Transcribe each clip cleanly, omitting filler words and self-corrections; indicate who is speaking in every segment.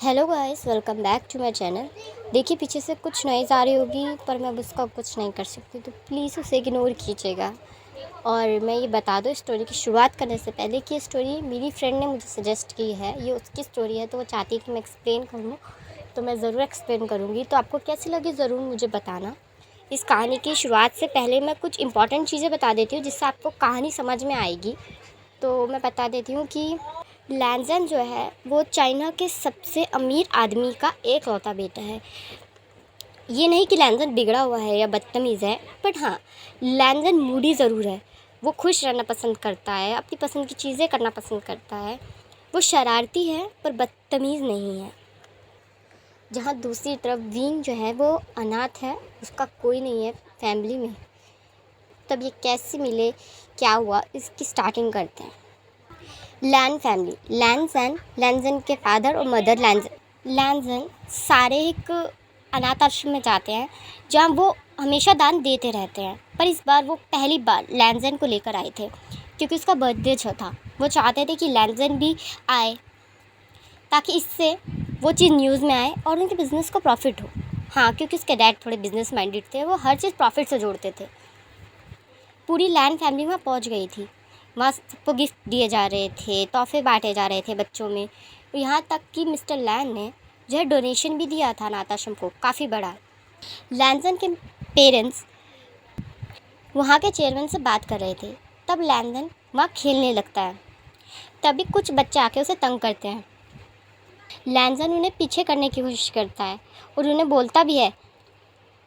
Speaker 1: Hello guys, welcome back to my channel. देखिए पीछे से कुछ नॉइज़ आ रही होगी पर मैं अब उसका कुछ नहीं कर सकती, तो प्लीज़ उसे इग्नोर कीजिएगा। और मैं ये बता दूँ स्टोरी की शुरुआत करने से पहले कि ये स्टोरी मेरी फ्रेंड ने मुझे सजेस्ट की है। ये उसकी स्टोरी है तो वो चाहती है कि मैं एक्सप्लेन करूँ, तो मैं ज़रूर एक्सप्लेन करूँगी। तो आपको कैसी लगी ज़रूर मुझे बताना। इस कहानी की शुरुआत से पहले मैं कुछ इंपॉर्टेंट चीज़ें बता देती हूँ जिससे आपको कहानी समझ में आएगी। तो मैं बता देती हूँ कि लैंज़न जो है वो चाइना के सबसे अमीर आदमी का एकलौता बेटा है। ये नहीं कि लैंज़न बिगड़ा हुआ है या बदतमीज़ है, बट हाँ, लैंज़न मूडी ज़रूर है। वो खुश रहना पसंद करता है, अपनी पसंद की चीज़ें करना पसंद करता है। वो शरारती है पर बदतमीज़ नहीं है। जहाँ दूसरी तरफ विंग जो है वो अनाथ है, उसका कोई नहीं है फैमिली में। तब ये कैसे मिले, क्या हुआ, इसकी स्टार्टिंग करते हैं। लैन फैमिली, लैंज़न के फादर और मदर लैंज़न सारे एक अनाथ आश्रम में जाते हैं जहाँ वो हमेशा दान देते रहते हैं। पर इस बार वो पहली बार लैंज़न को लेकर आए थे क्योंकि उसका बर्थडे जो था। वो चाहते थे कि लैंज़न भी आए ताकि इससे वो चीज़ न्यूज़ में आए और उनके बिज़नेस को प्रॉफिट हो। हाँ, क्योंकि उसके डैड थोड़े बिजनेस माइंडेड थे, वो हर चीज़ प्रॉफिट से जोड़ते थे। पूरी लैन फैमिली वहाँ पहुँच गई थी। वहाँ सबको गिफ्ट दिए जा रहे थे, तोहफे बांटे जा रहे थे बच्चों में। यहाँ तक कि मिस्टर लैन ने जो है डोनेशन भी दिया था अनाथ आश्रम को, काफ़ी बड़ा। लैंज़न के पेरेंट्स वहाँ के चेयरमैन से बात कर रहे थे। तब लैंज़न वहाँ खेलने लगता है। तभी कुछ बच्चे आके उसे तंग करते हैं। लैंज़न उन्हें पीछे करने की कोशिश करता है और उन्हें बोलता भी है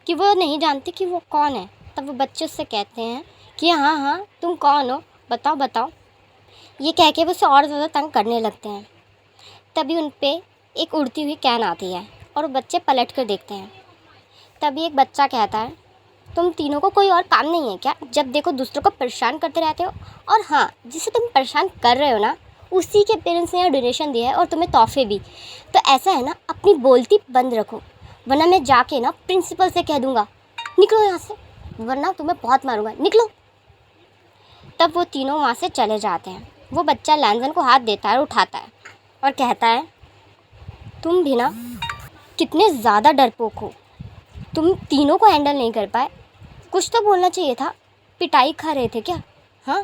Speaker 1: कि वो नहीं जानते कि वो कौन है। तब वो बच्चे उससे कहते हैं कि हाँ हाँ, तुम कौन हो, बताओ बताओ। ये कह के वो उसे और ज़्यादा तंग करने लगते हैं। तभी उन पे एक उड़ती हुई कैन आती है और वो बच्चे पलट कर देखते हैं। तभी एक बच्चा कहता है, तुम तीनों को कोई और काम नहीं है क्या? जब देखो दूसरों को परेशान करते रहते हो। और हाँ, जिसे तुम परेशान कर रहे हो ना, उसी के पेरेंट्स ने डोनेशन दिया है और तुम्हें तोहफे भी। तो ऐसा है ना, अपनी बोलती बंद रखो, वरना मैं जाके ना प्रिंसिपल से कह दूँगा। निकलो यहाँ से, वरना तुम्हें बहुत मारूंगा, निकलो। तब वो तीनों वहाँ से चले जाते हैं। वो बच्चा लैंज़न को हाथ देता है और उठाता है और कहता है, तुम भी ना कितने ज़्यादा डरपोक हो, तुम तीनों को हैंडल नहीं कर पाए। कुछ तो बोलना चाहिए था, पिटाई खा रहे थे क्या? हाँ,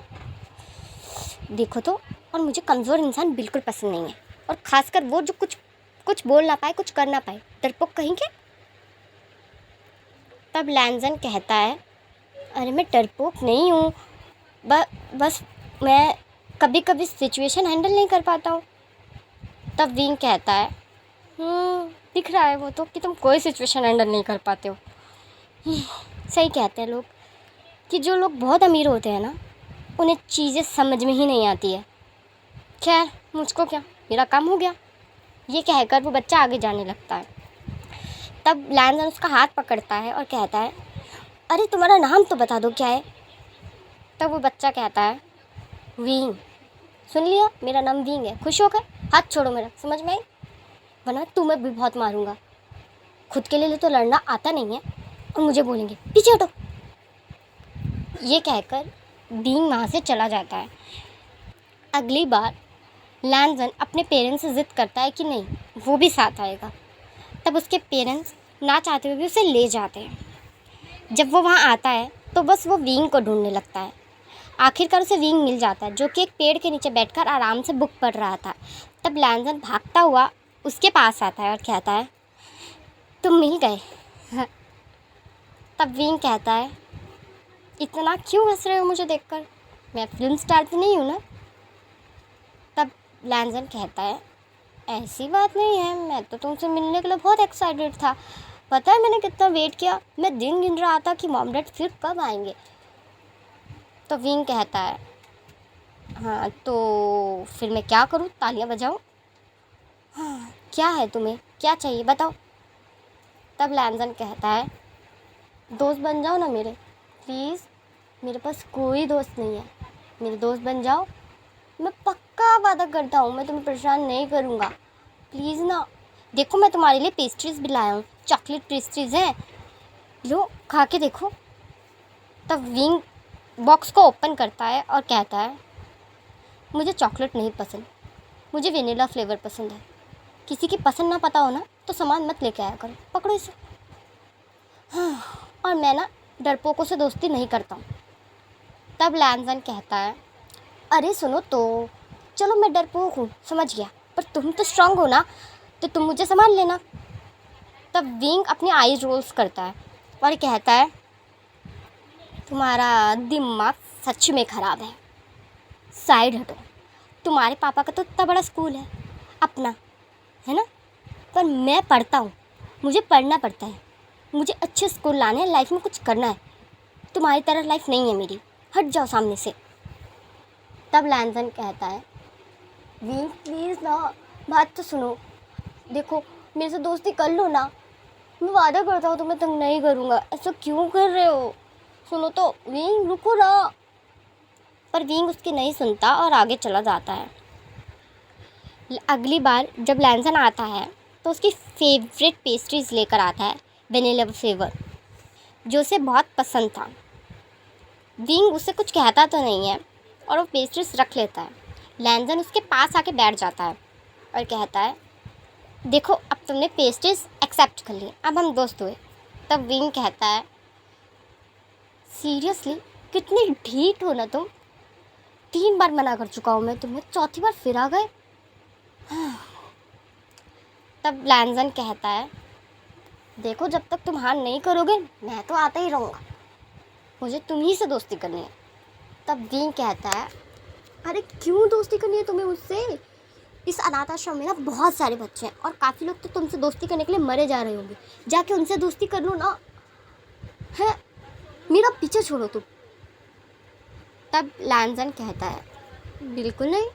Speaker 1: देखो तो। और मुझे कमज़ोर इंसान बिल्कुल पसंद नहीं है, और ख़ासकर वो जो कुछ बोल ना पाए, कुछ कर ना पाए, डरपोक कहीं के। तब लैंज़न कहता है, अरे मैं डरपोक नहीं हूँ, बस मैं कभी कभी सिचुएशन हैंडल नहीं कर पाता हूँ। तब विंग कहता है, दिख रहा है वो तो कि तुम कोई सिचुएशन हैंडल नहीं कर पाते हो। सही कहते हैं लोग कि जो लोग बहुत अमीर होते हैं ना, उन्हें चीज़ें समझ में ही नहीं आती है। खैर, मुझको क्या, मेरा काम हो गया। ये कहकर वो बच्चा आगे जाने लगता है। तब लैंज़न उसका हाथ पकड़ता है और कहता है, अरे तुम्हारा नाम तो बता दो, क्या है? तब वो बच्चा कहता है, विंग। सुन लिया, मेरा नाम विंग है। खुश हो गए? हाथ छोड़ो मेरा, समझ में आई? वरना तुम्हें भी बहुत मारूंगा। खुद के लिए तो लड़ना आता नहीं है और मुझे बोलेंगे पीछे हटो। ये कहकर विंग वहाँ से चला जाता है। अगली बार लैंज़न अपने पेरेंट्स से ज़िद करता है कि नहीं, वो भी साथ आएगा। तब उसके पेरेंट्स ना चाहते हुए भी उसे ले जाते हैं। जब वो वहाँ आता है तो बस वो विंग को ढूंढने लगता है। आखिरकार उसे विंग मिल जाता है, जो कि एक पेड़ के नीचे बैठकर आराम से बुक पढ़ रहा था। तब लैंज़न भागता हुआ उसके पास आता है और कहता है, तुम मिल गए। तब विंग कहता है, इतना क्यों हंस रहे हो मुझे देखकर? मैं फिल्म स्टार तो नहीं हूँ ना? तब लैंज़न कहता है, ऐसी बात नहीं है, मैं तो तुमसे मिलने के लिए बहुत एक्साइटेड था। पता है मैंने कितना वेट किया, मैं दिन गिन रहा था कि मॉम डैड फिर कब आएंगे। तो विंग कहता है, हाँ तो फिर मैं क्या करूँ, तालियां बजाऊँ? हाँ, क्या है तुम्हें, क्या चाहिए बताओ? तब लैंज़न कहता है, दोस्त बन जाओ ना मेरे, प्लीज़। मेरे पास कोई दोस्त नहीं है, मेरे दोस्त बन जाओ। मैं पक्का वादा करता हूँ, मैं तुम्हें परेशान नहीं करूँगा, प्लीज़ ना। देखो मैं तुम्हारे लिए पेस्ट्रीज़ भी लाया हूँ, चॉकलेट पेस्ट्रीज़ हैं, लो खा के देखो। तब विंग बॉक्स को ओपन करता है और कहता है, मुझे चॉकलेट नहीं पसंद, मुझे वेनिला फ्लेवर पसंद है। किसी की पसंद ना पता हो ना तो सामान मत लेके आया करो, पकड़ो इसे। हाँ, और मैं ना डरपोकों से दोस्ती नहीं करता हूँ। तब लैंजन कहता है, अरे सुनो तो, चलो मैं डरपोक हूँ समझ गया, पर तुम तो स्ट्रांग हो ना, तो तुम मुझे संभाल लेना। तब विंग अपनी आईज रोल्स करता है और कहता है, तुम्हारा दिमाग सच में ख़राब है, साइड हटो। तुम्हारे पापा का तो इतना बड़ा स्कूल है अपना, है ना, पर मैं पढ़ता हूँ, मुझे पढ़ना पड़ता है, मुझे अच्छे स्कूल लाने हैं, लाइफ में कुछ करना है। तुम्हारी तरह लाइफ नहीं है मेरी, हट जाओ सामने से। तब लैंजन कहता है, विंग प्लीज़ ना, बात तो सुनो, देखो मेरे से दोस्ती कर लो ना, मैं वादा करता हूँ तुम्हें तंग नहीं करूँगा, ऐसा क्यों कर रहे हो, सुनो तो विंग, रुको ना। पर विंग उसकी नहीं सुनता और आगे चला जाता है। अगली बार जब लैंजन आता है तो उसकी फेवरेट पेस्ट्रीज लेकर आता है, वेनिला फ्लेवर, जो उसे बहुत पसंद था। विंग उससे कुछ कहता तो नहीं है और वो पेस्ट्रीज रख लेता है। लैंजन उसके पास आके बैठ जाता है और कहता है, देखो अब तुमने पेस्ट्रीज एक्सेप्ट कर ली, अब हम दोस्त हुए। तब विंग कहता है, सीरियसली कितनी ढीठ हो ना तुम, 3 बार मना कर चुका हूँ मैं तुम्हें, चौथी बार फिर आ गए। तब लैंजन कहता है, देखो जब तक तुम हार नहीं करोगे मैं तो आता ही रहूँगा, मुझे तुम ही से दोस्ती करनी है। तब विंग कहता है, अरे क्यों दोस्ती करनी है तुम्हें मुझसे, इस अनाथ आश्रम में ना बहुत सारे बच्चे हैं और काफ़ी लोग तो तुमसे दोस्ती करने के लिए मरे जा रहे होंगे, जाके उनसे दोस्ती कर लो ना, है, मेरा पीछे छोड़ो तुम। तब लैंजन कहता है, बिल्कुल नहीं,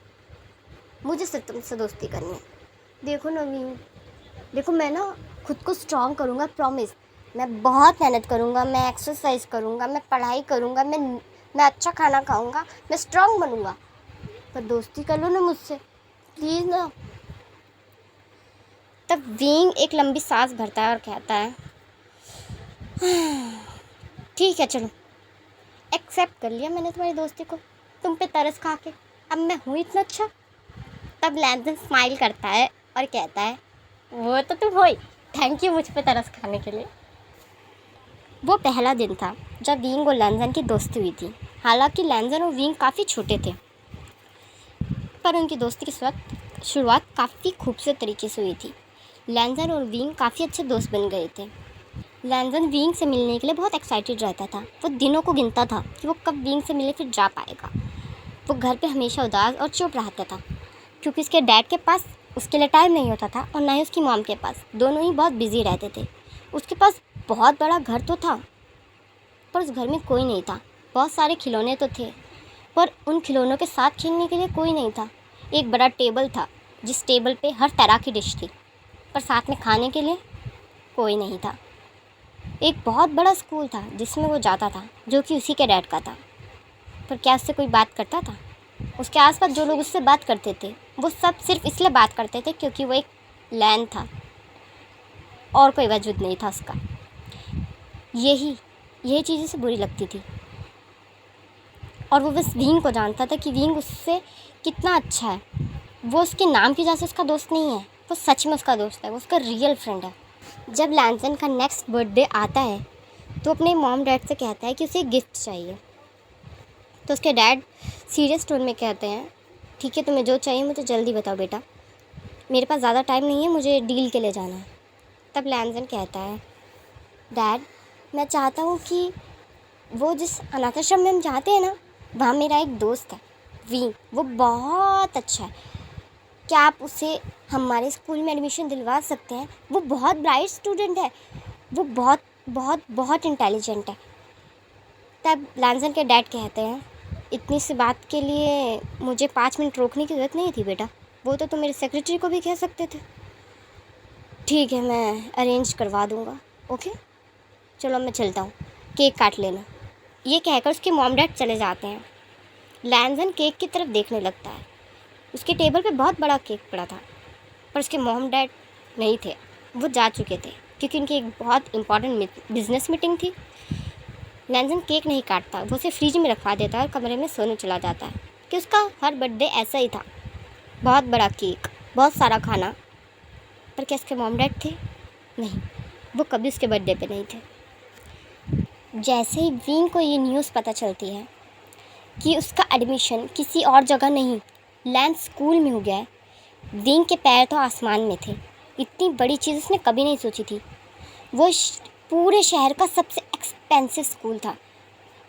Speaker 1: मुझे सिर्फ तुमसे दोस्ती करनी है। देखो नवीन, देखो मैं ना खुद को स्ट्रॉन्ग करूँगा, प्रॉमिस, मैं बहुत मेहनत करूँगा, मैं एक्सरसाइज करूँगा, मैं पढ़ाई करूँगा, मैं अच्छा खाना खाऊँगा, मैं स्ट्रॉन्ग बनूँगा, पर दोस्ती कर लो ना मुझसे प्लीज़ ना। तब विंग एक लंबी सांस भरता है और कहता है, ठीक है चलो, एक्सेप्ट कर लिया मैंने तुम्हारी दोस्ती को, तुम पे तरस खा के, अब मैं हूँ इतना अच्छा। तब लैंजन स्माइल करता है और कहता है, वो तो तुम हो ही, थैंक यू मुझ पे तरस खाने के लिए। वो पहला दिन था जब विंग और लैंजन की दोस्ती हुई थी। हालांकि लैंजन और विंग काफ़ी छोटे थे, पर उनकी दोस्ती की शुरुआत काफ़ी खूबसूरत तरीके से हुई थी। लैंजन और विंग काफ़ी अच्छे दोस्त बन गए थे। लैंजन विंग से मिलने के लिए बहुत एक्साइटेड रहता था, वो दिनों को गिनता था कि वो कब विंग से मिले फिर जा पाएगा। वो घर पे हमेशा उदास और चुप रहता था, क्योंकि उसके डैड के पास उसके लिए टाइम नहीं होता था और ना ही उसकी मॉम के पास, दोनों ही बहुत बिजी रहते थे। उसके पास बहुत बड़ा घर तो था, पर उस घर में कोई नहीं था। बहुत सारे खिलौने तो थे, पर उन खिलौनों के साथ खेलने के लिए कोई नहीं था। एक बड़ा टेबल था, जिस टेबल पे हर तरह की डिश थी, पर साथ में खाने के लिए कोई नहीं था। एक बहुत बड़ा स्कूल था जिसमें वो जाता था, जो कि उसी के डैड का था, पर क्या उससे कोई बात करता था? उसके आसपास जो लोग उससे बात करते थे वो सब सिर्फ इसलिए बात करते थे क्योंकि वो एक लैन था और कोई वजूद नहीं था उसका। यही चीज़ उसे बुरी लगती थी, और वो बस विंग को जानता था कि विंग उससे कितना अच्छा है। वो उसके नाम की वजह से उसका दोस्त नहीं है, वो सच में उसका दोस्त है, वो उसका रियल फ्रेंड है। जब लैंजन का नेक्स्ट बर्थडे आता है तो अपने मॉम डैड से कहता है कि उसे गिफ्ट चाहिए। तो उसके डैड सीरियस टोन में कहते हैं, ठीक है तुम्हें जो चाहिए मुझे जल्दी बताओ बेटा, मेरे पास ज़्यादा टाइम नहीं है, मुझे डील के लिए जाना है। तब लैंजन कहता है, डैड मैं चाहता हूँ कि वो जिस अनाथ आश्रम में हम जाते हैं ना, वहाँ मेरा एक दोस्त है विंग, वो बहुत अच्छा है, क्या आप उसे हमारे स्कूल में एडमिशन दिलवा सकते हैं? वो बहुत ब्राइट स्टूडेंट है, वो बहुत बहुत बहुत इंटेलिजेंट है। तब लैंजन के डैड कहते हैं, इतनी सी बात के लिए मुझे 5 मिनट रोकने की ज़रूरत नहीं थी बेटा, वो तो तुम मेरे सेक्रेटरी को भी कह सकते थे। ठीक है मैं अरेंज करवा दूँगा, ओके चलो मैं चलता हूँ, केक काट लेना। ये कहकर उसके मॉम डैड चले जाते हैं। लैंजन केक की तरफ देखने लगता है। उसके टेबल पे बहुत बड़ा केक पड़ा था, पर उसके मॉम डैड नहीं थे, वो जा चुके थे क्योंकि उनकी एक बहुत इंपॉर्टेंट बिजनेस मीटिंग थी। लैंजन केक नहीं काटता, वो उसे फ्रिज में रखवा देता है और कमरे में सोने चला जाता है कि उसका हर बर्थडे ऐसा ही था, बहुत बड़ा केक, बहुत सारा खाना, पर क्या उसके मॉम डैड थे? नहीं, वो कभी उसके बर्थडे पे नहीं थे। जैसे ही विंग को ये न्यूज़ पता चलती है कि उसका एडमिशन किसी और जगह नहीं लैंस स्कूल में हो गया है, विंग के पैर तो आसमान में थे। इतनी बड़ी चीज़ उसने कभी नहीं सोची थी। वो पूरे शहर का सबसे एक्सपेंसिव स्कूल था।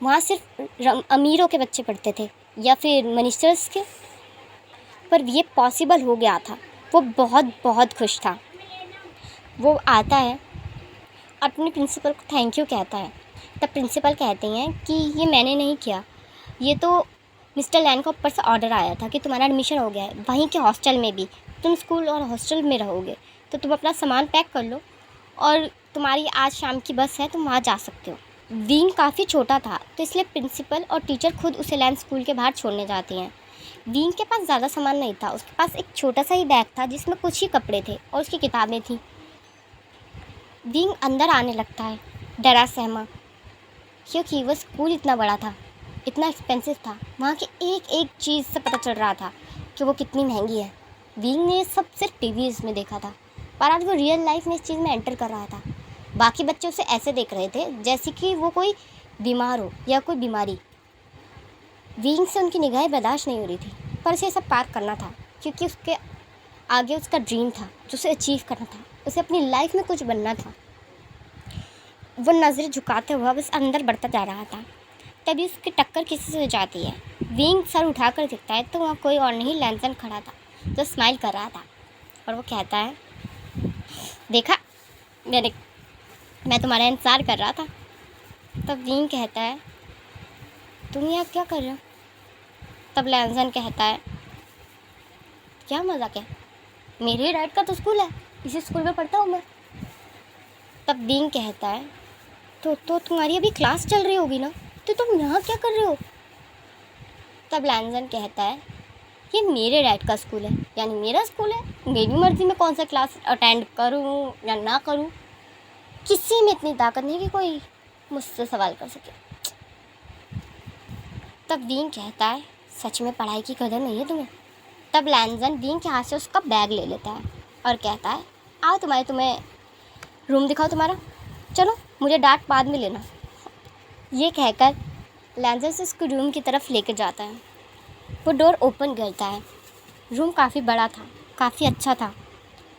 Speaker 1: वहाँ सिर्फ अमीरों के बच्चे पढ़ते थे या फिर मिनिस्टर्स के, पर ये पॉसिबल हो गया था। वो बहुत बहुत खुश था। वो आता है, अपने प्रिंसिपल को थैंक यू कहता है। तब प्रिंसिपल कहते हैं कि ये मैंने नहीं किया, ये तो मिस्टर लैन का ऊपर से ऑर्डर आया था कि तुम्हारा एडमिशन हो गया है, वहीं के हॉस्टल में भी। तुम स्कूल और हॉस्टल में रहोगे तो तुम अपना सामान पैक कर लो और तुम्हारी आज शाम की बस है, तुम वहाँ जा सकते हो। विंग काफ़ी छोटा था तो इसलिए प्रिंसिपल और टीचर खुद उसे लैन स्कूल के बाहर छोड़ने जाती हैं। विंग के पास ज़्यादा सामान नहीं था, उसके पास एक छोटा सा ही बैग था जिसमें कुछ ही कपड़े थे और उसकी किताबें थीं। विंग अंदर आने लगता है डरा सहमा, क्योंकि वह स्कूल इतना बड़ा था, इतना एक्सपेंसिव था। वहाँ की एक एक चीज़ से पता चल रहा था कि वो कितनी महंगी है। विंग ने सब सिर्फ टीवीज़ में देखा था, पर आज वो रियल लाइफ में इस चीज़ में एंटर कर रहा था। बाकी बच्चे उसे ऐसे देख रहे थे जैसे कि वो कोई बीमार हो या कोई बीमारी। विंग से उनकी निगाहें बर्दाश्त नहीं हो रही थी, पर उसे सब पार करना था क्योंकि उसके आगे उसका ड्रीम था जो उसे अचीव करना था। उसे अपनी लाइफ में कुछ बनना था। वो नज़रें झुकाते हुआ बस अंदर बढ़ता जा रहा था। तभी उसकी टक्कर किसी से हो जाती है। विंग सर उठाकर देखता है तो वहाँ कोई और नहीं, लैंसन खड़ा था जो स्माइल कर रहा था और वो कहता है, देखा, मैं तुम्हारा इंतज़ार कर रहा था। तब विंग कहता है, तुम यहाँ क्या कर रहे हो? तब लैंसन कहता है, क्या मजाक है, मेरे डैड का तो स्कूल है, इसी स्कूल में पढ़ता हूँ मैं। तब विंग कहता है, तो तुम्हारी अभी क्लास चल रही होगी ना, तो तुम यहाँ क्या कर रहे हो? तब लैंसन कहता है, ये मेरे डैड का स्कूल है, यानी मेरा स्कूल है, मेरी मर्ज़ी में कौन सा क्लास अटेंड करूँ या ना करूँ। किसी में इतनी ताकत नहीं कि कोई मुझसे सवाल कर सके। तब विंग कहता है, सच में पढ़ाई की कदर नहीं है तुम्हें? तब लैंसन विंग के हाथ से उसका बैग ले लेता है और कहता है, आओ तुम्हें रूम दिखाओ तुम्हारा, चलो, मुझे डांट बाद में लेना। ये कहकर लैंसन से उसको रूम की तरफ लेकर जाता है। वो डोर ओपन करता है। रूम काफ़ी बड़ा था, काफ़ी अच्छा था।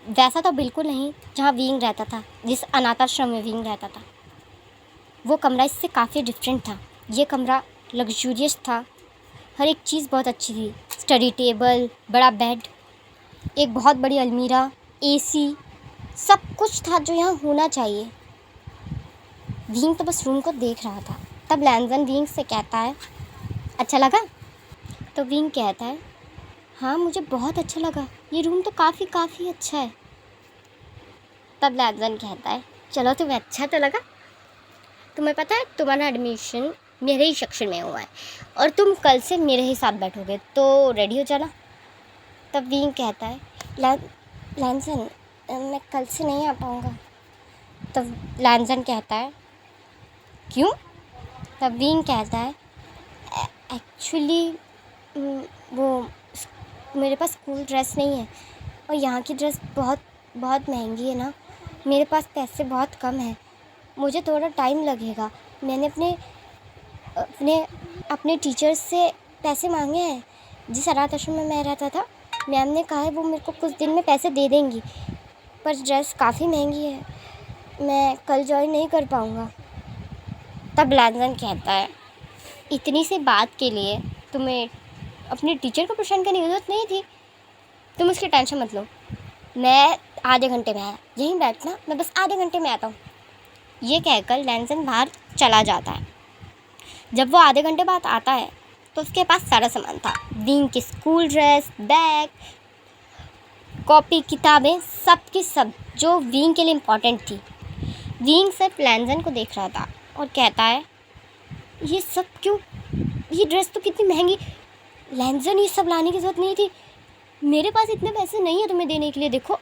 Speaker 1: वैसा तो बिल्कुल नहीं जहाँ विंग रहता था, जिस अनाथाश्रम में विंग रहता था। वो कमरा इससे काफ़ी डिफरेंट था। ये कमरा लग्जूरियस था, हर एक चीज़ बहुत अच्छी थी। स्टडी टेबल, बड़ा बेड, एक बहुत बड़ी अलमीरा, एसी, सब कुछ था जो यहाँ होना चाहिए। विंग तो बस रूम को देख रहा था। तब लैंसन विंग से कहता है, अच्छा लगा? तो विंग कहता है, हाँ मुझे बहुत अच्छा लगा, ये रूम तो काफ़ी अच्छा है। तब लैंसन कहता है, चलो तुम्हें अच्छा तो लगा? तुम्हें पता है तुम्हारा एडमिशन मेरे ही सेक्शन में हुआ है और तुम कल से मेरे ही साथ बैठोगे, तो रेडी हो जाना। तब विंग कहता है, लैंसन मैं कल से नहीं आ पाऊँगा। तब लैंसन कहता है, क्यों? तब विंग कहता है, एक्चुअली वो मेरे पास स्कूल ड्रेस नहीं है और यहाँ की ड्रेस बहुत महंगी है ना, मेरे पास पैसे बहुत कम हैं, मुझे थोड़ा टाइम लगेगा। मैंने अपने टीचर्स से पैसे मांगे हैं। जिस अनाथ आश्रम में मैं रहता था, मैम ने कहा है वो मेरे को कुछ दिन में पैसे दे देंगी, पर ड्रेस काफ़ी महंगी है, मैं कल ज्वाइन नहीं कर पाऊँगा। तब लैंसन कहता है, इतनी सी बात के लिए तुम्हें अपने टीचर को परेशान करने की ज़रूरत नहीं थी, तुम उसकी टेंशन मत लो। मैं आधे घंटे में आया, यहीं बैठना, मैं बस आधे घंटे में आता हूँ। ये कहकर लैंसन बाहर चला जाता है। जब वो आधे घंटे बाद आता है तो उसके पास सारा सामान था। विंग की स्कूल ड्रेस, बैग, कॉपी, किताबें, सब की सब जो विंग के लिए इम्पॉर्टेंट थी। विंग सिर्फ लैंसन को देख रहा था और कहता है, ये सब क्यों? ये ड्रेस तो कितनी महंगी। लैंसन, ये सब लाने की ज़रूरत नहीं थी, मेरे पास इतने पैसे नहीं है तुम्हें देने के लिए, देखो।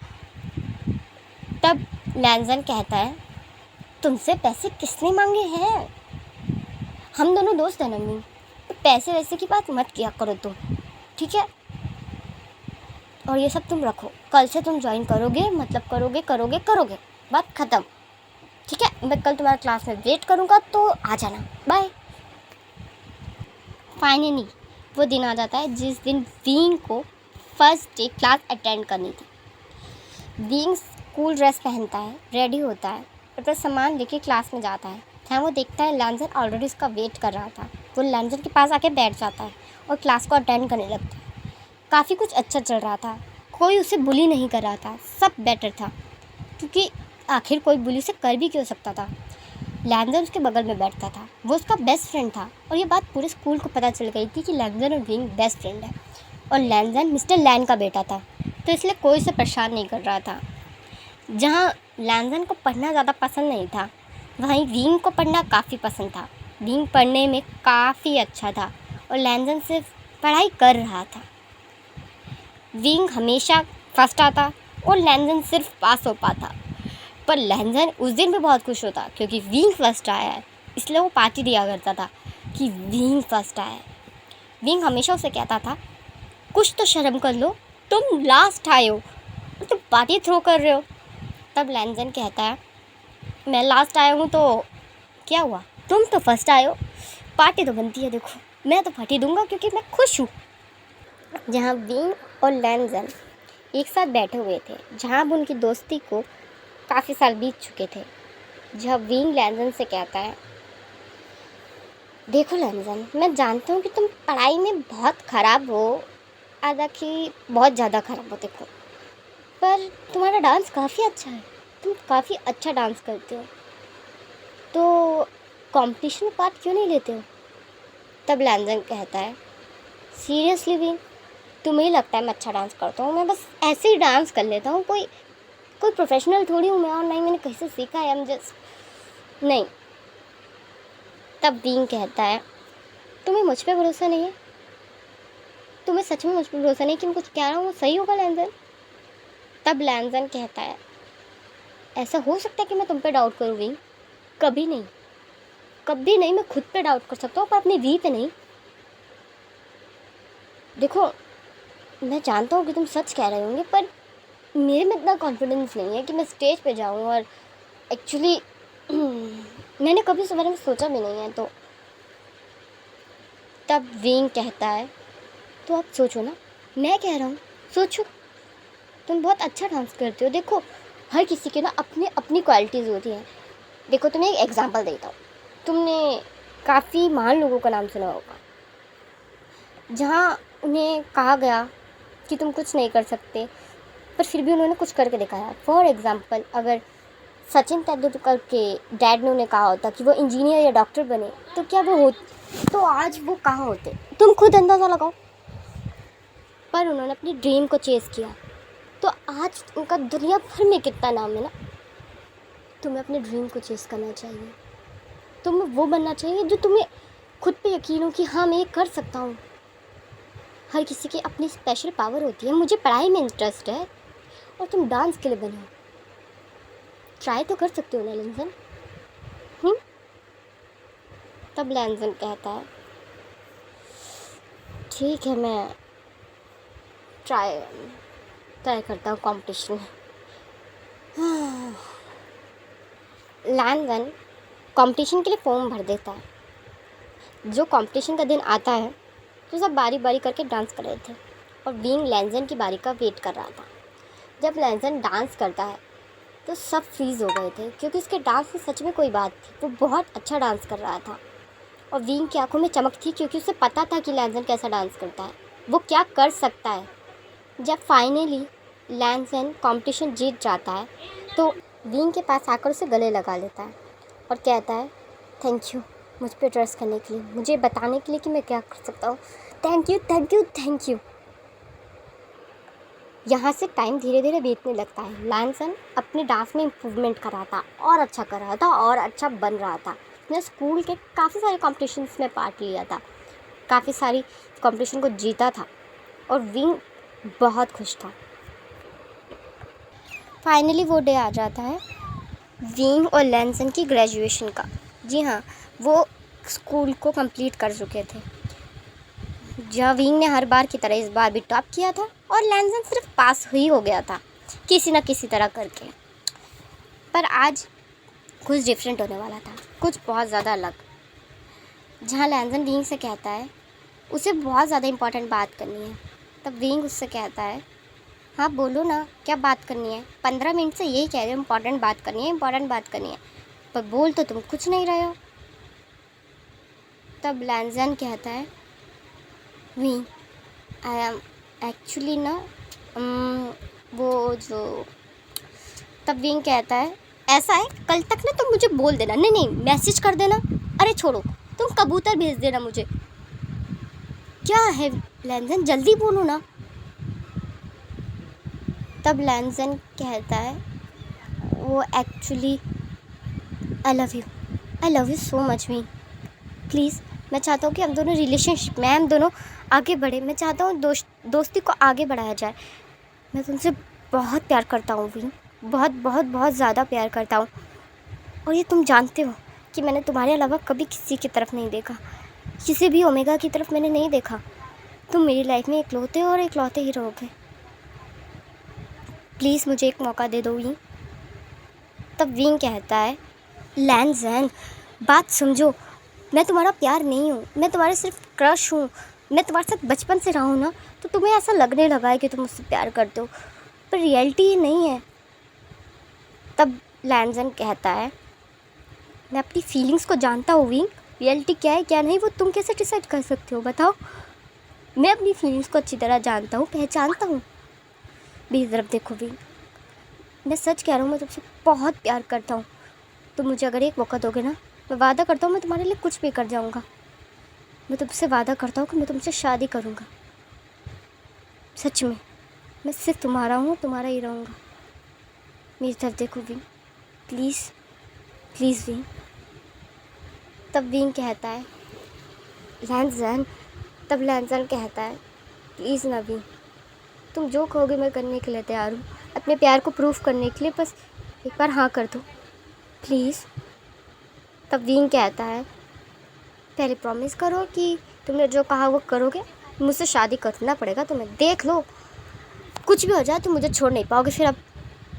Speaker 1: तब लैंसन कहता है, तुमसे पैसे किसने मांगे हैं? हम दोनों दोस्त हैं नन्ही, तो पैसे वैसे की बात मत किया करो तुम, ठीक है? और ये सब तुम रखो, कल से तुम ज्वाइन करोगे, मतलब करोगे, बात ख़त्म, ठीक है। मैं कल तुम्हारा क्लास में वेट करूँगा, तो आ जाना, बाय। फाइनली वो दिन आ जाता है जिस दिन विंग को फर्स्ट डे क्लास अटेंड करनी थी। विंग स्कूल ड्रेस पहनता है, रेडी होता है, अपना सामान लेके क्लास में जाता है। जहाँ वो देखता है लैंजन ऑलरेडी उसका वेट कर रहा था। वो लैंजन के पास आके बैठ जाता है और क्लास को अटेंड करने लगता है। काफ़ी कुछ अच्छा चल रहा था, कोई उसे बुली नहीं कर रहा था, सब बेटर था, क्योंकि आखिर कोई बुली से कर भी क्यों सकता था। लैंजन उसके बगल में बैठता था, वो उसका बेस्ट फ्रेंड था, और ये बात पूरे स्कूल को पता चल गई थी कि लैंजन और विंग बेस्ट फ्रेंड है। और लैंजन मिस्टर लैन का बेटा था, तो इसलिए कोई उसे परेशान नहीं कर रहा था। जहाँ लैंजन को पढ़ना ज़्यादा पसंद नहीं था, वहीं विंग को पढ़ना काफ़ी पसंद था। विंग पढ़ने में काफ़ी अच्छा था और लैंजन सिर्फ पढ़ाई कर रहा था। विंग हमेशा फर्स्ट आता और लैंजन सिर्फ पास हो पाता। पर लैंजन उस दिन भी बहुत खुश होता क्योंकि विंग फर्स्ट आया है, इसलिए वो पार्टी दिया करता था कि विंग फर्स्ट आया है। विंग हमेशा उसे कहता था, कुछ तो शर्म कर लो, तुम लास्ट आए हो और तुम पार्टी थ्रो कर रहे हो। तब लैंजन कहता है, मैं लास्ट आया हूँ तो क्या हुआ, तुम तो फर्स्ट आए हो, पार्टी तो बनती है, देखो मैं तो पार्टी दूंगा क्योंकि मैं खुश हूँ। जहाँ विंग और लैंजन एक साथ बैठे हुए थे, जहाँ अब उनकी दोस्ती को काफ़ी साल बीत चुके थे, जहाँ विंग लैंजन से कहता है, देखो लैंजन, मैं जानता हूँ कि तुम पढ़ाई में बहुत ख़राब हो, आधा कि बहुत ज़्यादा ख़राब हो, देखो, पर तुम्हारा डांस काफ़ी अच्छा है, तुम काफ़ी अच्छा डांस करते हो, तो कंपटीशन में पार्ट क्यों नहीं लेते हो। तब लैंजन कहता है, सीरियसली विंग, तुम्हें ही लगता है मैं अच्छा डांस करता हूँ, मैं बस ऐसे ही डांस कर लेता हूँ, कोई प्रोफेशनल थोड़ी हूँ मैं, और नहीं मैंने कहीं से सीखा है, नहीं। तब विंग कहता है, तुम्हें मुझ पे भरोसा नहीं है, तुम्हें सच में मुझ पे भरोसा नहीं कि मैं कुछ कह रहा हूँ वो सही होगा लैंजन। तब लैंजन कहता है, ऐसा हो सकता है कि मैं तुम पे डाउट करूँ विंग, कभी नहीं, कभी नहीं, मैं खुद पे डाउट कर सकता हूँ पर अपनी वी पे नहीं। देखो मैं जानता हूँ कि तुम सच कह रहे होंगे, पर मेरे में इतना कॉन्फिडेंस नहीं है कि मैं स्टेज पे जाऊँ, और एक्चुअली मैंने कभी इस बारे में सोचा भी नहीं है। तो तब विंग कहता है, तो आप सोचो ना, मैं कह रहा हूँ सोचो, तुम बहुत अच्छा डांस करते हो, देखो हर किसी के ना अपनी अपनी क्वालिटीज़ होती हैं। देखो तुम्हें एक एग्जांपल देता हूँ, तुमने काफ़ी महान लोगों का नाम सुना होगा, जहाँ उन्हें कहा गया कि तुम कुछ नहीं कर सकते, पर फिर भी उन्होंने कुछ करके दिखाया। फॉर एग्ज़ाम्पल, अगर सचिन तेंदुलकर के डैड ने उन्हें कहा होता कि वो इंजीनियर या डॉक्टर बने, तो क्या वो हो, तो आज वो कहाँ होते, तुम खुद अंदाज़ा लगाओ। पर उन्होंने अपनी ड्रीम को चेज़ किया, तो आज उनका दुनिया भर में कितना नाम है ना। तुम्हें अपने ड्रीम को चेज़ करना चाहिए, तुम्हें वो बनना चाहिए जो तुम्हें खुद पे यकीन हो कि हाँ मैं ये कर सकता हूँ। हर किसी की अपनी स्पेशल पावर होती है। मुझे पढ़ाई में इंटरेस्ट है और तुम डांस के लिए बने हो, ट्राई तो कर सकते हो ना लैंजन। तब लैंजन कहता है, ठीक है मैं ट्राई करता हूँ कंपटीशन में। लैंजन कंपटीशन के लिए फॉर्म भर देता है। जो कंपटीशन का दिन आता है तो सब बारी बारी करके डांस कर रहे थे और विंग लैंजन की बारी का वेट कर रहा था। जब लैंजन डांस करता है तो सब फ्रीज़ हो गए थे, क्योंकि उसके डांस में सच में कोई बात थी, वो बहुत अच्छा डांस कर रहा था। और विंग की आंखों में चमक थी, क्योंकि उसे पता था कि लैंजन कैसा डांस करता है, वो क्या कर सकता है। जब फाइनली लैंजन कंपटीशन जीत जाता है तो विंग के पास आकर उसे गले लगा लेता है और कहता है, थैंक यू मुझ पे ट्रस्ट करने के लिए, मुझे बताने के लिए कि मैं क्या कर सकता हूँ, thank you thank you thank you. यहाँ से टाइम धीरे धीरे बीतने लगता है। लैंजन अपने डांस में इम्प्रूवमेंट कर रहा था और अच्छा कर रहा था और अच्छा बन रहा था। उसने स्कूल के काफ़ी सारे कॉम्पिटिशन्स में पार्ट लिया था, काफ़ी सारी कॉम्पिटिशन को जीता था और विंग बहुत खुश था। फाइनली वो डे आ जाता है विंग और लैंजन की ग्रेजुएशन का। जी हाँ, वो स्कूल को कंप्लीट कर चुके थे। जहाँ विंग ने हर बार की तरह इस बार भी टॉप किया था और लैंजन सिर्फ पास ही हो गया था किसी न किसी तरह करके। पर आज कुछ डिफरेंट होने वाला था, कुछ बहुत ज़्यादा अलग। जहाँ लैंजन विंग से कहता है उसे बहुत ज़्यादा इम्पोर्टेंट बात करनी है, तब विंग उससे कहता है हाँ बोलो ना, क्या बात करनी है? 15 मिनट से यही कह रहे हो इम्पोर्टेंट बात करनी है, इम्पोर्टेंट बात करनी है, पर बोल तो तुम कुछ नहीं रहे हो। तब लैंजन कहता है विंग आई एम एक्चुअली ना वो जो। तब विंग कहता है ऐसा है, कल तक ना तुम मुझे बोल देना, नहीं नहीं मैसेज कर देना, अरे छोड़ो तुम कबूतर भेज देना मुझे। क्या है लैंजन, जल्दी बोलो ना। तब लैंजन कहता है वो actually I love you so much wing, please मैं चाहता हूँ कि हम दोनों रिलेशनशिप में हम दोनों आगे बढ़े, मैं चाहता हूँ दोस्ती को आगे बढ़ाया जाए। मैं तुमसे बहुत प्यार करता हूँ विंग, बहुत बहुत बहुत ज़्यादा प्यार करता हूँ, और ये तुम जानते हो कि मैंने तुम्हारे अलावा कभी किसी की तरफ नहीं देखा, किसी भी ओमेगा की तरफ मैंने नहीं देखा। तुम मेरी लाइफ में इकलौते और इकलौते ही रहोगे, प्लीज़ मुझे एक मौका दे दो विंग। तब विंग कहता है लैंजन बात समझो, मैं तुम्हारा प्यार नहीं हूँ, मैं तुम्हारे सिर्फ क्रश हूँ, मैं तुम्हारे साथ बचपन से रहा हूँ ना, तो तुम्हें ऐसा लगने लगा है कि तुम मुझसे प्यार करते हो, पर रियलिटी ये नहीं है। तब लैंजन कहता है मैं अपनी फीलिंग्स को जानता हूँ विंग, रियलिटी क्या है क्या नहीं वो तुम कैसे डिसाइड कर सकते हो, बताओ। मैं अपनी फीलिंग्स को अच्छी तरह जानता हूँ, पहचानता हूँ। मेरी तरफ देखो विंग, मैं सच कह रहा हूँ, मैं तुमसे बहुत प्यार करता हूँ। तुम मुझे अगर एक मौका दोगे ना, मैं वादा करता हूँ मैं तुम्हारे लिए कुछ भी कर जाऊँगा। मैं तुमसे वादा करता हूँ कि मैं तुमसे शादी करूँगा, सच में। मैं सिर्फ तुम्हारा हूँ, तुम्हारा ही रहूँगा। मेरी तरफ देखो विंग, प्लीज़ प्लीज़ विंग। तब विंग कहता है लैंजन। तब लैंजन कहता है प्लीज़ ना विंग, तुम जो कहोगे मैं करने के लिए तैयार हूँ, अपने प्यार को प्रूफ करने के लिए, बस एक बार हाँ कर दो प्लीज़। तब विंग कहता है पहले प्रॉमिस करो कि तुमने जो कहा वो करोगे, मुझसे शादी करना पड़ेगा तुम्हें, देख लो कुछ भी हो जाए तुम मुझे छोड़ नहीं पाओगे, फिर अब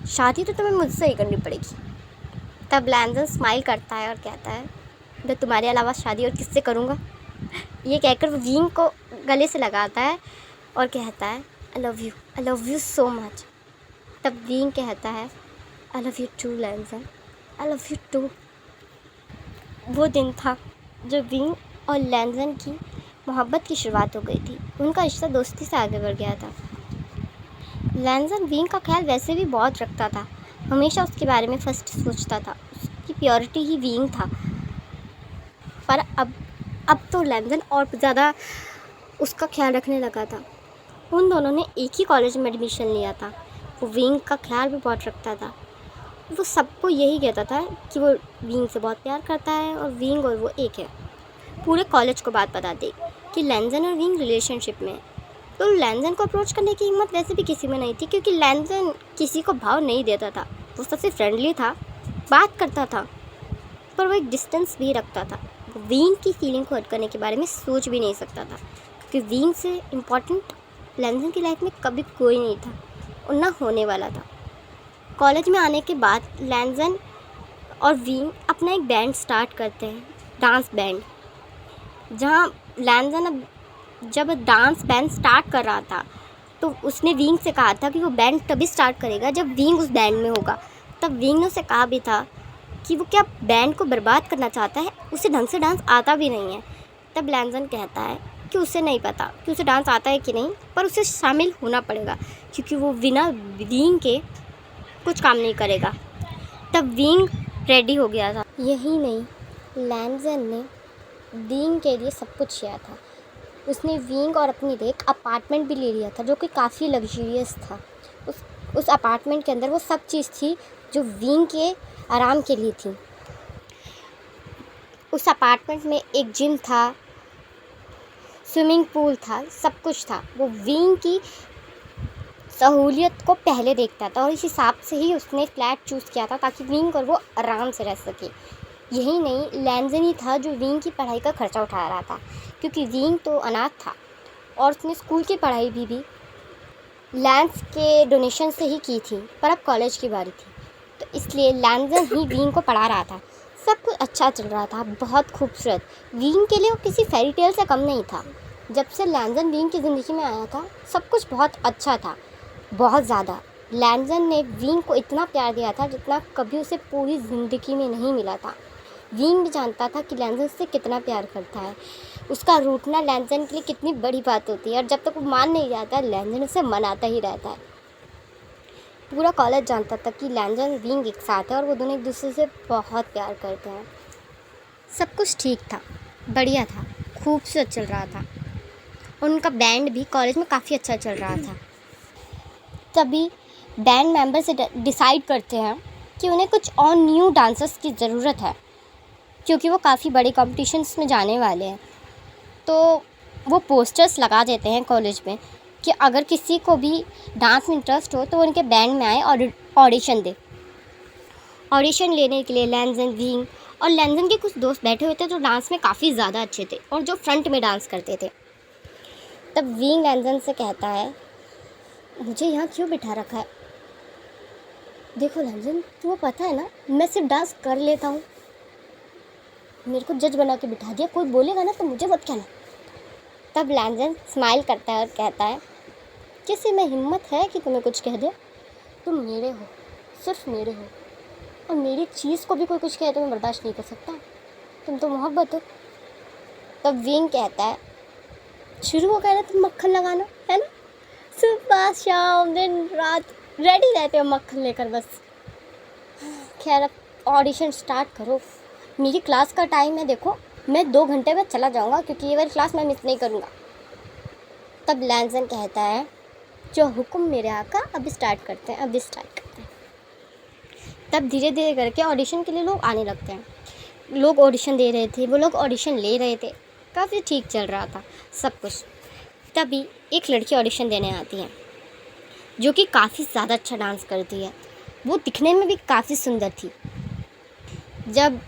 Speaker 1: शादी तो तुम्हें मुझसे ही करनी पड़ेगी। तब लैंजन स्माइल करता है और कहता है मैं तुम्हारे अलावा शादी और किससे करूँगा। ये कहकर वो विंग को गले से लगाता है और कहता है I love you so much. तब विंग कहता है आई लव यू टू लैंजन, आई लव यू टू। वो दिन था जो विंग और लैंजन की मोहब्बत की शुरुआत हो गई थी, उनका रिश्ता दोस्ती से आगे बढ़ गया था। लैंजन विंग का ख्याल वैसे भी बहुत रखता था, हमेशा उसके बारे में फर्स्ट सोचता था, उसकी प्योरिटी ही विंग था। पर अब तो लैंजन और ज़्यादा उसका ख्याल रखने लगा था। उन दोनों ने एक ही कॉलेज में एडमिशन लिया था। वो विंग का ख्याल भी बहुत रखता था, वो सबको यही कहता था कि वो विंग से बहुत प्यार करता है और विंग और वो एक है। पूरे कॉलेज को बात बता दी कि लैंजन और विंग रिलेशनशिप में। तो लैंजन को अप्रोच करने की हिम्मत वैसे भी किसी में नहीं थी, क्योंकि लैंजन किसी को भाव नहीं देता था। वो सबसे फ्रेंडली था, बात करता था, पर वो एक डिस्टेंस भी रखता था। वो विंग की फीलिंग को हर्ट करने के बारे में सोच भी नहीं सकता था, क्योंकि विंग से इम्पॉर्टेंट लैंजन की लाइफ में कभी कोई नहीं था और ना होने वाला था। कॉलेज में आने के बाद लैंजन और विंग अपना एक बैंड स्टार्ट करते हैं, डांस बैंड। जहाँ लैंजन अब जब डांस बैंड स्टार्ट कर रहा था तो उसने विंग से कहा था कि वो बैंड तभी स्टार्ट करेगा जब विंग उस बैंड में होगा। तब विंग ने उसे कहा भी था कि वो क्या बैंड को बर्बाद करना चाहता है, उसे ढंग से डांस आता भी नहीं है। तब लैंजन कहता है कि उसे नहीं पता कि उसे डांस आता है कि नहीं, पर उसे शामिल होना पड़ेगा क्योंकि वो बिना विंग के कुछ काम नहीं करेगा। तब विंग रेडी हो गया था। यही नहीं, लैंजन ने विंग के लिए सब कुछ किया था। उसने विंग और अपनी लिए एक अपार्टमेंट भी ले लिया था जो कि काफ़ी लग्जरियस था। उस अपार्टमेंट के अंदर वो सब चीज़ थी जो विंग के आराम के लिए थी। उस अपार्टमेंट में एक जिम था, स्विमिंग पूल था, सब कुछ था। वो विंग की सहूलियत को पहले देखता था और इस हिसाब से ही उसने फ्लैट चूज़ किया था ताकि विंग और वो आराम से रह सके। यही नहीं, लैंजन ही था जो विंग की पढ़ाई का खर्चा उठा रहा था, क्योंकि विंग तो अनाथ था और उसने स्कूल की पढ़ाई भी लैंस के डोनेशन से ही की थी, पर अब कॉलेज की बारी थी, तो इसलिए लैंजन ही विंग को पढ़ा रहा था। सब कुछ अच्छा चल रहा था, बहुत खूबसूरत। विंग के लिए वो किसी फेरी टेल से कम नहीं था। जब से लैंजन विंग की ज़िंदगी में आया था, सब कुछ बहुत अच्छा था, बहुत ज़्यादा। लैंजन ने विंग को इतना प्यार दिया था जितना कभी उसे पूरी ज़िंदगी में नहीं मिला था। विंग भी जानता था कि लैंजन उससे कितना प्यार करता है। उसका रूठना लैंजन के लिए कितनी बड़ी बात होती है, और जब तक वो मान नहीं जाता, लैंजन उसे मनाता ही रहता है। पूरा कॉलेज जानता था कि लैंजन विंग एक साथ है और वो दोनों एक दूसरे से बहुत प्यार करते हैं। सब कुछ ठीक था, बढ़िया था, खूबसूरत चल रहा था। उनका बैंड भी कॉलेज में काफ़ी अच्छा चल रहा था। तभी बैंड मेंबर से डिसाइड करते हैं कि उन्हें कुछ और न्यू डांसर्स की ज़रूरत है, क्योंकि वो काफ़ी बड़े कॉम्पिटिशन्स में जाने वाले हैं। तो वो पोस्टर्स लगा देते हैं कॉलेज में कि अगर किसी को भी डांस में इंटरेस्ट हो तो वो उनके बैंड में आए और ऑडिशन दे। ऑडिशन लेने के लिए लैंजन, विंग और लैंजन के कुछ दोस्त बैठे हुए थे जो डांस में काफ़ी ज़्यादा अच्छे थे और जो फ्रंट में डांस करते थे। तब विंग लैंजन से कहता है, मुझे यहाँ क्यों बिठा रखा है? देखो लैंजन, तुम्हें पता है ना, मैं सिर्फ डांस कर लेता हूँ। मेरे को जज बना के बिठा दिया, कोई बोलेगा ना तो मुझे मत कहना। तब लैंजन स्माइल करता है और कहता है, किसी में हिम्मत है कि तुम्हें कुछ कह दे? तुम मेरे हो, सिर्फ मेरे हो, और मेरी चीज़ को भी कोई कुछ कहे तो मैं बर्दाश्त नहीं कर सकता। तुम तो मोहब्बत हो। तब विंग कहता है, शुरू हो गया ना तुम मक्खन लगाना, है ना? सुबह शाम दिन रात रेडी रहते हो मक्खन लेकर बस। खैर अब ऑडिशन स्टार्ट करो। मेरी क्लास का टाइम है, देखो मैं 2 घंटे में चला जाऊँगा, क्योंकि ये वाली क्लास मैं मिस नहीं करूँगा। तब लैंजन कहता है, जो हुक्म मेरे आका, अभी स्टार्ट करते हैं, अभी स्टार्ट करते हैं। तब धीरे धीरे करके ऑडिशन के लिए लोग आने लगते हैं। लोग ऑडिशन दे रहे थे, वो लोग ऑडिशन ले रहे थे, काफ़ी ठीक चल रहा था सब कुछ। तभी एक लड़की ऑडिशन देने आती है जो कि काफ़ी ज़्यादा अच्छा डांस करती है। वो दिखने में भी काफ़ी सुंदर थी। जब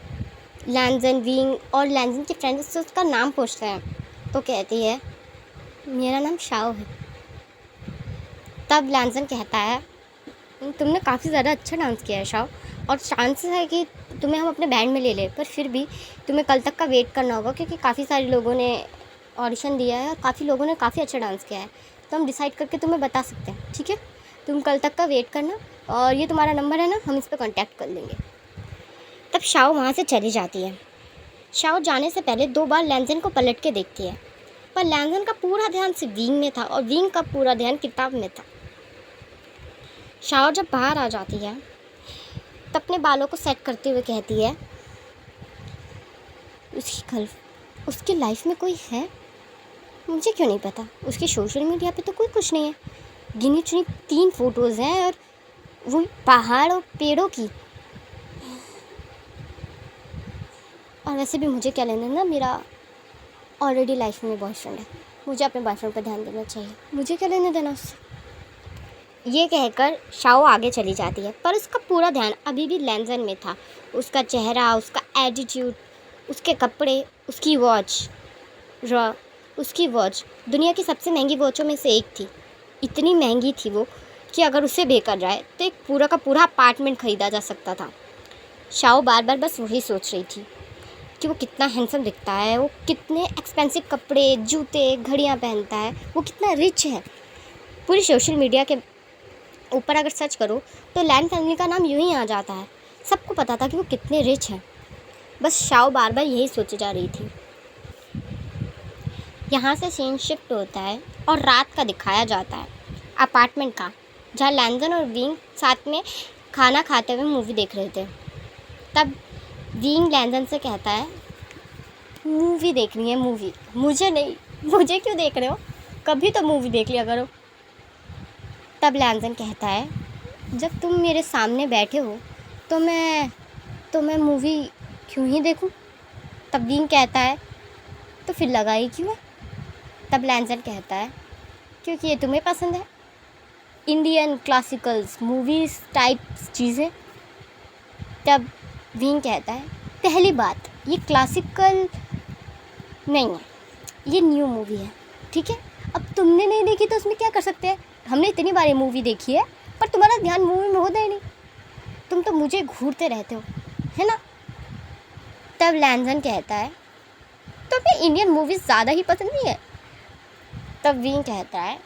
Speaker 1: लैंजन, विंग और लैंजन के फ्रेंड्स से उसका नाम पूछते हैं तो कहती है, मेरा नाम शाओ है। तब लैंजन कहता है, तुमने काफ़ी ज़्यादा अच्छा डांस किया है शाओ, और चांसेस है कि तुम्हें हम अपने बैंड में ले लें, पर फिर भी तुम्हें कल तक का वेट करना होगा, क्योंकि काफ़ी सारे लोगों ने ऑडिशन दिया है और काफ़ी लोगों ने काफ़ी अच्छा डांस किया है। तो हम डिसाइड करके तुम्हें बता सकते हैं, ठीक है? तुम कल तक का वेट करना, और ये तुम्हारा नंबर है ना, हम इस पर कॉन्टैक्ट कर लेंगे। तब शाओ वहाँ से चली जाती है। शाओ जाने से पहले 2 बार लैंजन को पलट के देखती है, पर लैंजन का पूरा ध्यान सिर्फ विंग में था और विंग का पूरा ध्यान किताब में था। शाओ जब बाहर आ जाती है तब अपने बालों को सेट करते हुए कहती है, उसकी लाइफ में कोई है, मुझे क्यों नहीं पता? उसके सोशल मीडिया पे तो कोई कुछ नहीं है, गिनी चुनी 3 फोटोज़ हैं, और वो पहाड़ और पेड़ों की। और वैसे भी मुझे क्या लेना ना, मेरा ऑलरेडी लाइफ में बॉयफ्रेंड है, मुझे अपने बॉयफ्रेंड पर ध्यान देना चाहिए, मुझे क्या लेना देना उससे। ये कहकर शाओ आगे चली जाती है, पर उसका पूरा ध्यान अभी भी लैंजन में था। उसका चेहरा, उसका एटीट्यूड, उसके कपड़े, उसकी वॉच दुनिया की सबसे महंगी वॉचों में से एक थी। इतनी महंगी थी वो कि अगर उसे बेचा जाए तो एक पूरा का पूरा अपार्टमेंट ख़रीदा जा सकता था। शाओ बार बार बस वही सोच रही थी कि वो कितना हैंडसम दिखता है, वो कितने एक्सपेंसिव कपड़े, जूते, घड़ियाँ पहनता है, वो कितना रिच है। पूरी सोशल मीडिया के ऊपर अगर सर्च करो तो लैन फैमिली का नाम यूं ही आ जाता है। सबको पता था कि वो कितने रिच हैं। बस शाओ बार बार यही सोचे जा रही थी। यहाँ से सीन शिफ्ट होता है और रात का दिखाया जाता है अपार्टमेंट का, जहाँ लैंजन और विंग साथ में खाना खाते हुए मूवी देख रहे थे। तब विंग लैंजन से कहता है, मूवी देखनी है, मूवी, मुझे नहीं, मुझे क्यों देख रहे हो, कभी तो मूवी देख लिया करो। तब लैंजन कहता है, जब तुम मेरे सामने बैठे हो तो मैं मूवी क्यों ही देखूं? तब विंग कहता है, तो फिर लगाई क्यों है? तब लैंजन कहता है, क्योंकि ये तुम्हें पसंद है, इंडियन क्लासिकल्स मूवीज़ टाइप चीज़ें। तब विंग कहता है, पहली बात, ये क्लासिकल नहीं है, ये न्यू मूवी है, ठीक है? अब तुमने नहीं देखी तो उसमें क्या कर सकते हैं, हमने इतनी बार ये मूवी देखी है, पर तुम्हारा ध्यान मूवी में होता ही नहीं, तुम तो मुझे घूरते रहते हो, है ना। तब लैंजन कहता है तुम्हें इंडियन मूवीज़ ज़्यादा ही पसंद नहीं है। तब विंग कहता है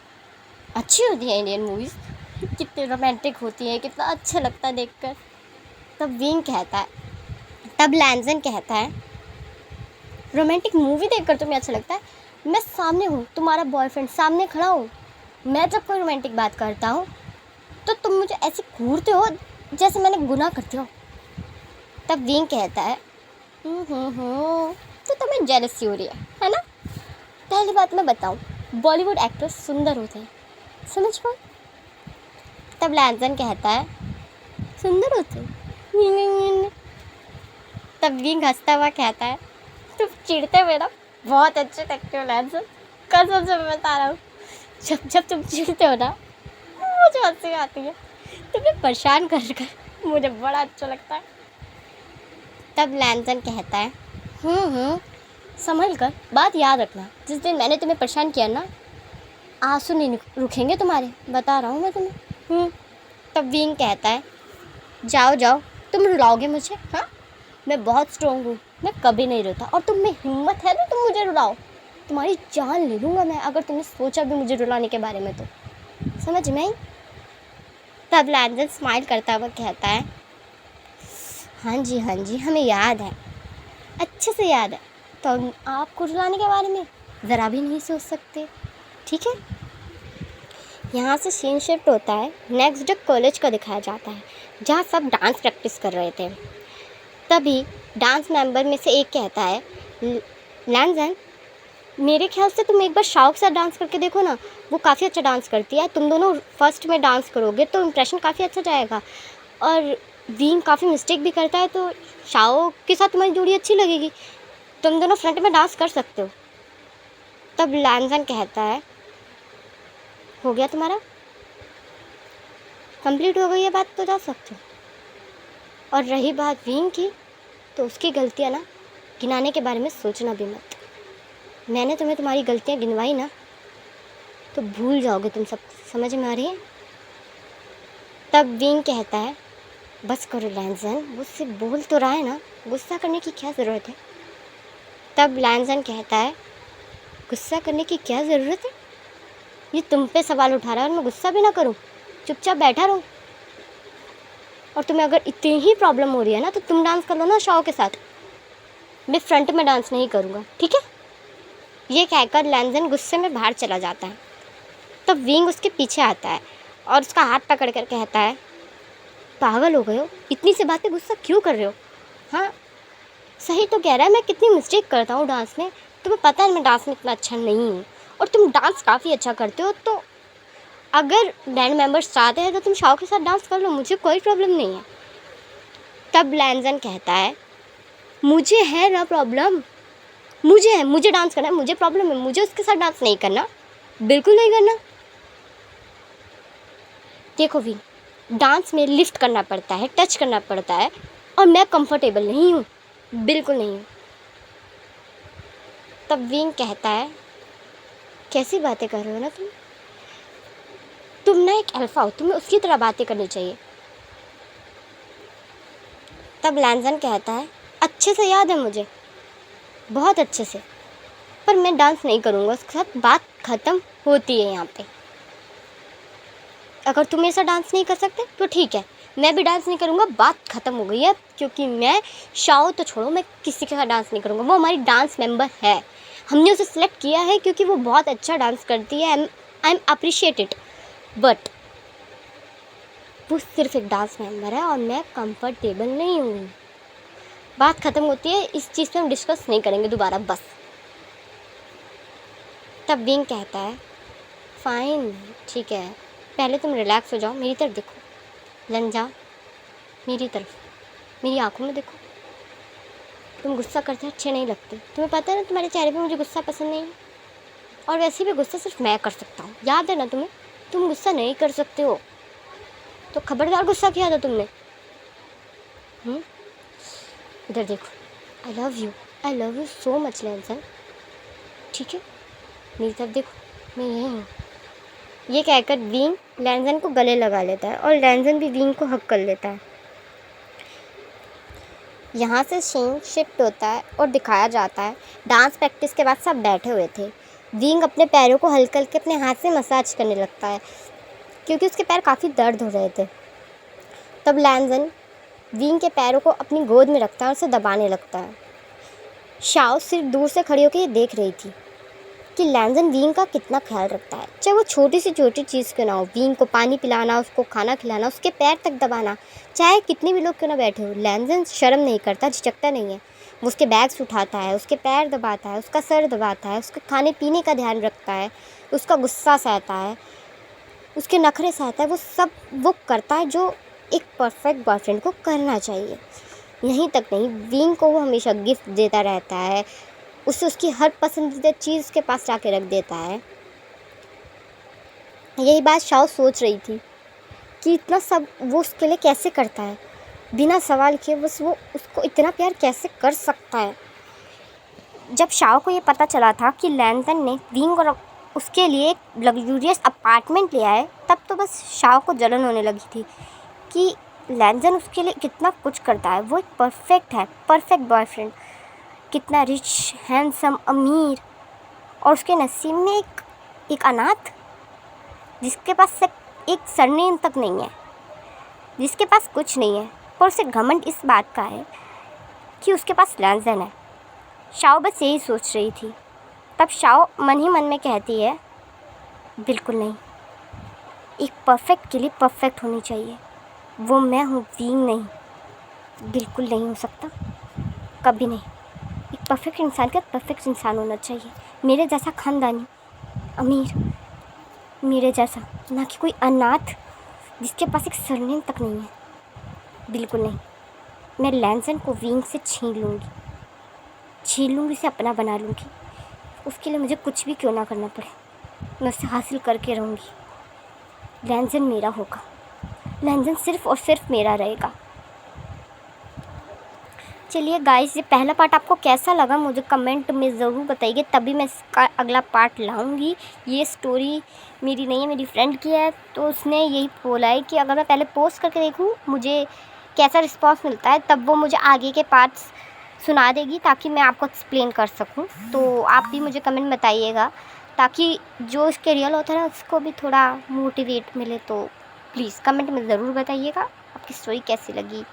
Speaker 1: अच्छी होती है इंडियन मूवीज़, कितनी रोमांटिक होती है, कितना अच्छा लगता है देखकर। तब विंग कहता है, तब लैंजन कहता है रोमांटिक मूवी देखकर तुम्हें अच्छा लगता है, मैं सामने हूँ, तुम्हारा बॉयफ्रेंड सामने खड़ा हूँ, मैं जब कोई रोमांटिक बात करता हूँ तो तुम मुझे ऐसे घूरते हो जैसे मैंने गुनाह करते हो। तब विंग कहता है तो तुम्हें जेलसी हो रही है ना। पहली बात मैं बताऊँ, बॉलीवुड एक्टर्स सुंदर होते हैं, समझ पाओ। तब लैंजन कहता है सुंदर होते हैं। तब विंग हंसता हुआ कहता है तुम चिढ़ते हुए ना बहुत अच्छे लगते हो लैंजन, कसम से मैं बता रहा हूँ, जब जब तुम चिढ़ते हो ना मुझे हंसी आती है, तुम्हें परेशान कर कर मुझे बड़ा अच्छा लगता है। तब लैंजन कहता है संभल कर बात याद रखना, जिस दिन मैंने तुम्हें परेशान किया ना आंसू नहीं रुकेंगे तुम्हारे, बता रहा हूँ मैं तुम्हें। तब विंग कहता है जाओ जाओ, तुम रुलाओगे मुझे, हाँ मैं बहुत स्ट्रॉन्ग हूँ, मैं कभी नहीं रोता, और तुम में हिम्मत है ना तुम मुझे रुलाओ, तुम्हारी जान ले लूँगा मैं अगर तुमने सोचा भी मुझे रुलाने के बारे में तो, समझ में आई। तब लैंजन स्माइल करता हुआ कहता है हाँ जी हमें याद है, अच्छे से याद है, तो आपको रुलाने के बारे में ज़रा भी नहीं सोच सकते, ठीक है। यहाँ से सीन शिफ्ट होता है, नेक्स्ट डे कॉलेज का दिखाया जाता है जहाँ सब डांस प्रैक्टिस कर रहे थे। तभी डांस मेंबर में से एक कहता है लैंजन मेरे ख्याल से तुम एक बार शाओ के साथ डांस करके देखो ना, वो काफ़ी अच्छा डांस करती है, तुम दोनों फर्स्ट में डांस करोगे तो इम्प्रेशन काफ़ी अच्छा जाएगा, और विंग काफ़ी मिस्टेक भी करता है तो शाओ के साथ तुम्हारी जोड़ी अच्छी लगेगी, तुम दोनों फ्रंट में डांस कर सकते हो। तब लैंजन कहता है हो गया तुम्हारा, कंप्लीट हो गई है बात तो जा सकते हो। और रही बात विंग की, तो उसकी गलतियाँ ना गिनाने के बारे में सोचना भी मत, मैंने तुम्हें तुम्हारी गलतियाँ गिनवाई ना तो भूल जाओगे तुम सब, समझ में आ रही है। तब विंग कहता है बस करो लैंजन, मुझसे बोल तो रहा है ना, गुस्सा करने की क्या ज़रूरत है। तब लैंजन कहता है गुस्सा करने की क्या ज़रूरत है, ये तुम पे सवाल उठा रहा है और मैं गुस्सा भी ना करूं, चुपचाप बैठा रहूं। और तुम्हें अगर इतनी ही प्रॉब्लम हो रही है ना तो तुम डांस कर लो ना शाओ के साथ, मैं फ्रंट में डांस नहीं करूँगा, ठीक है। ये कहकर लैंजन गुस्से में बाहर चला जाता है। तब विंग उसके पीछे आता है और उसका हाथ पकड़ कर कहता है पागल हो गए हो, इतनी सी बात पे गुस्सा क्यों कर रहे हो। हाँ सही तो कह रहा है, मैं कितनी मिस्टेक करता हूँ डांस में, तुम्हें पता है मैं डांस में इतना अच्छा नहीं हूँ, और तुम डांस काफ़ी अच्छा करते हो, तो अगर बैंड मेंबर्स चाहते हैं तो तुम शाओ के साथ डांस कर लो, मुझे कोई प्रॉब्लम नहीं है। तब लैंजन कहता है मुझे है ना प्रॉब्लम, मुझे डांस करना है, मुझे प्रॉब्लम है, मुझे उसके साथ डांस नहीं करना, बिल्कुल नहीं करना। देखो भी डांस में लिफ्ट करना पड़ता है, टच करना पड़ता है, और मैं कंफर्टेबल नहीं हूँ, बिल्कुल नहीं हूँ। तब विंग कहता है कैसी बातें कर रहे हो ना तुम ना एक अल्फा हो, तुम्हें उसकी तरह बातें करनी चाहिए। तब लैंजन कहता है अच्छे से याद है मुझे, बहुत अच्छे से, पर मैं डांस नहीं करूँगा उसके साथ, बात ख़त्म होती है यहाँ पे। अगर तुम मेरे साथ डांस नहीं कर सकते तो ठीक है, मैं भी डांस नहीं करूँगा, बात ख़त्म हो गई है, क्योंकि मैं शाओ तो छोड़ो, मैं किसी के साथ डांस नहीं करूँगा, वो हमारी डांस मेंबर है, हमने उसे सिलेक्ट किया है क्योंकि वो बहुत अच्छा डांस करती है, I am appreciate it, but वो सिर्फ एक डांस मेंबर है और मैं कंफर्टेबल नहीं हूँ। बात ख़त्म होती है, इस चीज़ पे हम डिस्कस नहीं करेंगे दोबारा, बस। तब विंग कहता है फ़ाइन ठीक है, पहले तुम रिलैक्स हो जाओ, मेरी तरफ देखो, लन जाओ मेरी तरफ, मेरी आंखों में देखो, तुम गुस्सा करते अच्छे नहीं लगते, तुम्हें पता है ना तुम्हारे चेहरे पे मुझे गुस्सा पसंद नहीं है, और वैसे भी गुस्सा सिर्फ मैं कर सकता हूँ, याद है ना तुम्हें, तुम गुस्सा नहीं कर सकते हो, तो खबरदार गुस्सा किया था तुमने। इधर देखो, I love you so much लैंजन, ठीक है, मेरी तरफ देखो, मैं यही हूँ, ये कहकर विंग लैंजन को गले लगा लेता है और लैंजन भी विंग को हक कर लेता है। यहाँ से सीन शिफ्ट होता है और दिखाया जाता है डांस प्रैक्टिस के बाद सब बैठे हुए थे। विंग अपने पैरों को हल्के हल्के अपने हाथ से मसाज करने लगता है क्योंकि उसके पैर काफ़ी दर्द हो रहे थे। तब लैंजन विंग के पैरों को अपनी गोद में रखता है और उसे दबाने लगता है। शाओ सिर्फ दूर से खड़ी होकर ये देख रही थी कि लैंजन विंग का कितना ख्याल रखता है, चाहे वो छोटी से छोटी चीज़ क्यों ना हो। विंग को पानी पिलाना, उसको खाना खिलाना, उसके पैर तक दबाना, चाहे कितने भी लोग क्यों ना बैठे हो। लैंजन शर्म नहीं करता, झिझकता नहीं है। वो उसके बैग्स उठाता है, उसके पैर दबाता है, उसका सर दबाता है, उसके खाने पीने का ध्यान रखता है, उसका गुस्सा सहता है, उसके नखरे सहता है। वो सब वो करता है जो एक परफेक्ट बॉयफ्रेंड को करना चाहिए। यहीं तक नहीं, विंग को वो हमेशा गिफ्ट देता रहता है, उसे उसकी हर पसंदीदा चीज़ उसके पास जाके रख देता है। यही बात शाओ सोच रही थी कि इतना सब वो उसके लिए कैसे करता है, बिना सवाल किए बस वो उसको इतना प्यार कैसे कर सकता है। जब शाओ को ये पता चला था कि लैंटन ने विंग और उसके लिए एक लग्जूरियस अपार्टमेंट लिया है, तब तो बस शाओ को जलन होने लगी थी कि लैंटन उसके लिए कितना कुछ करता है। वो एक परफेक्ट है, परफेक्ट बॉयफ्रेंड, कितना रिच, हैंडसम, अमीर, और उसके नसीब में एक अनाथ जिसके पास एक सरनेम तक नहीं है, जिसके पास कुछ नहीं है, पर उसे घमंड इस बात का है कि उसके पास लैंजन है। शाओ बस यही सोच रही थी। तब शाओ मन ही मन में कहती है, बिल्कुल नहीं, एक परफेक्ट के लिए परफेक्ट होनी चाहिए। वो मैं हूँ, विंग नहीं, बिल्कुल नहीं हो सकता, कभी नहीं। एक परफेक्ट इंसान का परफेक्ट इंसान होना चाहिए, मेरे जैसा खानदानी, अमीर, मेरे जैसा, ना कि कोई अनाथ जिसके पास एक सरनेम तक नहीं है। बिल्कुल नहीं। मैं लैंजन को विंग से छीन लूँगी, उसे अपना बना लूँगी। उसके लिए मुझे कुछ भी क्यों ना करना पड़े, मैं उसे हासिल करके रहूँगी। लैंजन मेरा होगा, लैंजन सिर्फ़ और सिर्फ मेरा रहेगा। चलिए गाइस, ये पहला पार्ट आपको कैसा लगा मुझे कमेंट में ज़रूर बताइए, तभी मैं इसका अगला पार्ट लाऊंगी। ये स्टोरी मेरी नहीं है, मेरी फ्रेंड की है, तो उसने यही बोला है कि अगर मैं पहले पोस्ट करके देखूं मुझे कैसा रिस्पांस मिलता है, तब वो मुझे आगे के पार्ट्स सुना देगी ताकि मैं आपको एक्सप्लेन कर सकूं। तो आप भी मुझे कमेंट बताइएगा ताकि जो इसके रियल होता है ना उसको भी थोड़ा मोटिवेट मिले। तो प्लीज़ कमेंट में ज़रूर बताइएगा आपकी स्टोरी कैसी लगी।